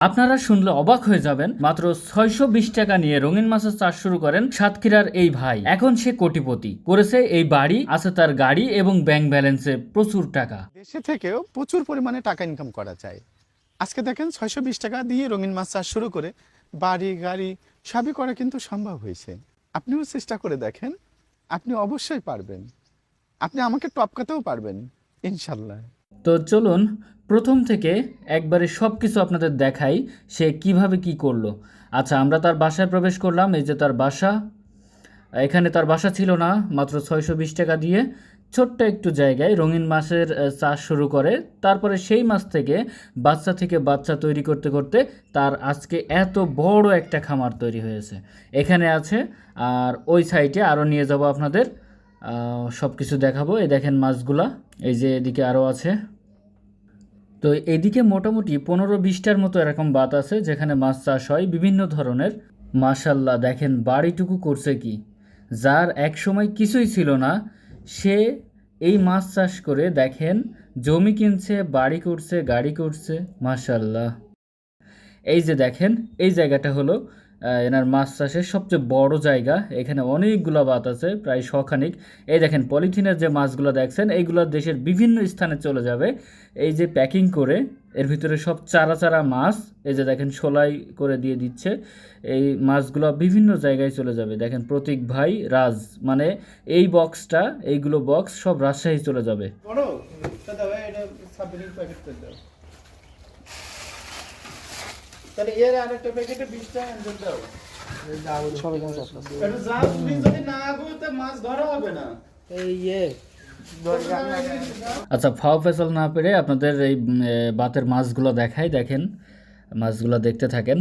আপনারা শুনলে অবাক হয়ে যাবেন, মাত্র 620 টাকা নিয়ে রঙিন মাছের চাষ শুরু করেন সাতক্ষীরার এই ভাই। এখন সে কোটিপতি, করেছে এই বাড়ি, আছে তার গাড়ি এবং ব্যাংক ব্যালেন্সে প্রচুর টাকা। দেশে থেকেও প্রচুর পরিমাণে টাকা ইনকাম করা যায়। আজকে দেখেন 620 টাকা দিয়ে রঙিন মাছ চাষ শুরু করে বাড়ি গাড়ি সবই করা কিন্তু সম্ভব হয়েছে। আপনিও চেষ্টা করে দেখেন, আপনি অবশ্যই পারবেন। আপনি আমাকে টপকাতেও পারবেন ইনশাল্লাহ। তো চলুন প্রথম থেকে একবারে সব কিছু আপনাদের দেখাই, সে কিভাবে কি করলো। আচ্ছা, আমরা তার বাসায় প্রবেশ করলাম। এই যে তার বাসা। এখানে তার বাসা ছিল না, মাত্র 620 টাকা দিয়ে ছোট্ট একটু জায়গায় রঙিন মাছের চাষ শুরু করে। তারপরে সেই মাছ থেকে বাচ্চা তৈরি করতে করতে তার আজকে এত বড় একটা খামার তৈরি হয়েছে। এখানে আছে, আর ওই সাইডে আরও নিয়ে যাব আপনাদের, সব কিছু দেখাবো। এই দেখেন মাছগুলা, এই যে এদিকে আরও আছে। তো এদিকে মোটামুটি 15-20টার মতো এরকম বাত আছে যেখানে মাছ চাষ হয় বিভিন্ন ধরনের। মাশাল্লাহ, দেখেন বাড়িটুকু করছে কি, যার এক সময় কিছুই ছিল না সে এই মাছ চাষ করে দেখেন জমি কিনছে, বাড়ি করছে, গাড়ি করছে। মাশাল্লাহ। এই যে দেখেন, এই জায়গাটা হলো এনার মাছ চাষের সবচেয়ে বড় জায়গা। এখানে অনেকগুলো বাত আছে, প্রায় শখানিক। এই দেখেন পলিথিনের যে মাছগুলো দেখছেন, এইগুলো দেশের বিভিন্ন স্থানে চলে যাবে। এই যে প্যাকিং করে এর ভিতরে সব চারা চারা মাছ, এই যে দেখেন সোলাই করে দিয়ে দিচ্ছে। এই মাছগুলো বিভিন্ন জায়গায় চলে যাবে। দেখেন প্রতীক ভাই রাজ, মানে এই বক্সটা, এইগুলো বক্স সব রাজশাহী চলে যাবে। তাহলে এর আরেকটা প্যাকেটে 20 টাকা এনজল দাও। এটা জাস্ট যদি না আগুতে তো মাছ ধরা হবে না। এই আচ্ছা, ফাও ফেসাল না পেরে আপনাদের এই বাতের মাছগুলো দেখাই। দেখেন মাছগুলো দেখতে থাকেন,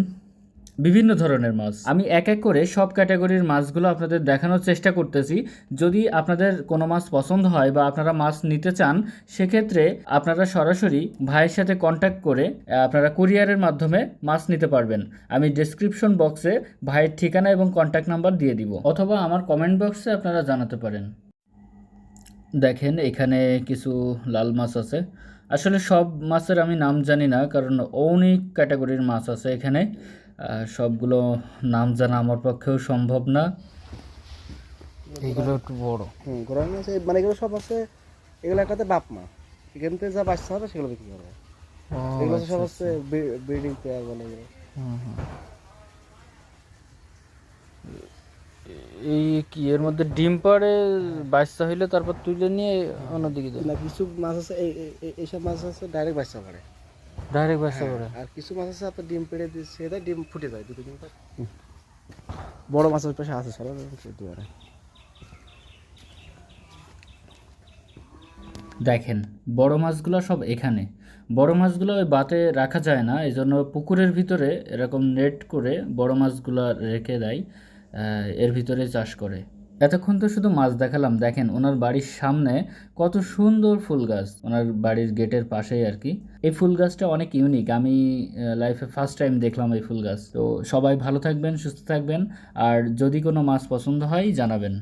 বিভিন্ন ধরনের মাছ। আমি এক এক করে সব ক্যাটাগরির মাছগুলো আপনাদের দেখানোর চেষ্টা করতেছি। যদি আপনাদের কোনো মাছ পছন্দ হয় বা আপনারা মাছ নিতে চান, সেক্ষেত্রে আপনারা সরাসরি ভাইয়ের সাথে কন্ট্যাক্ট করে আপনারা কুরিয়ারের মাধ্যমে মাছ নিতে পারবেন। আমি ডেসক্রিপশন বক্সে ভাইয়ের ঠিকানা এবং কন্ট্যাক্ট নাম্বার দিয়ে দিব, অথবা আমার কমেন্ট বক্সে আপনারা জানাতে পারেন। দেখেন এখানে কিছু লাল মাছ আছে। আসলে সব মাছের আমি নাম জানি না, কারণ অনেক ক্যাটাগরির মাছ আছে এখানে। সবগুলো নাম জানা আমার পক্ষেও সম্ভব না। এগুলো একটু বড়, ঘোড়ার মাছ মানে এগুলো সব আছে। এগুলো একটাতে বাপ মা, এখান থেকে যা বাচ্চা হবে সেগুলো বিক্রি করবে। এগুলো সব হচ্ছে ব্রিডিং পেয়ার বলে এগুলো। এই কি এর মধ্যে ডিম পাড়ে বাচ্চা হইলে তারপর তুলে নিয়ে অন্যদিকে যায়? না, কিছু মাছ আছে এইসব মাছ আছে ডাইরেক্ট বাচ্চা পড়ে, ডাইরেক্ট বাচ্চা করে। আর কিছু মাছ আছে আপনার ডিম পেড়ে দিচ্ছে, ডিম ফুটে যায় দুটো ডিম। বড় মাছের পাশে আছে সব ফুটতে পারে। দেখেন বড় মাছগুলো সব এখানে। বড় মাছগুলো ওই বাতে রাখা যায় না, এই জন্য পুকুরের ভিতরে এরকম নেট করে বড় মাছগুলো রেখে দেয়, এর ভিতরে চাষ করে। এতক্ষণ তো শুধু মাছ দেখালাম, দেখেন ওনার বাড়ির সামনে কত সুন্দর ফুল গাছ, ওনার বাড়ির গেটের পাশেই আর কি। এই ফুল গাছটা অনেক ইউনিক, আমি লাইফে ফার্স্ট টাইম দেখলাম এই ফুল গাছ। তো সবাই ভালো থাকবেন, সুস্থ থাকবেন, আর যদি কোনো মাছ পছন্দ হয় জানাবেন।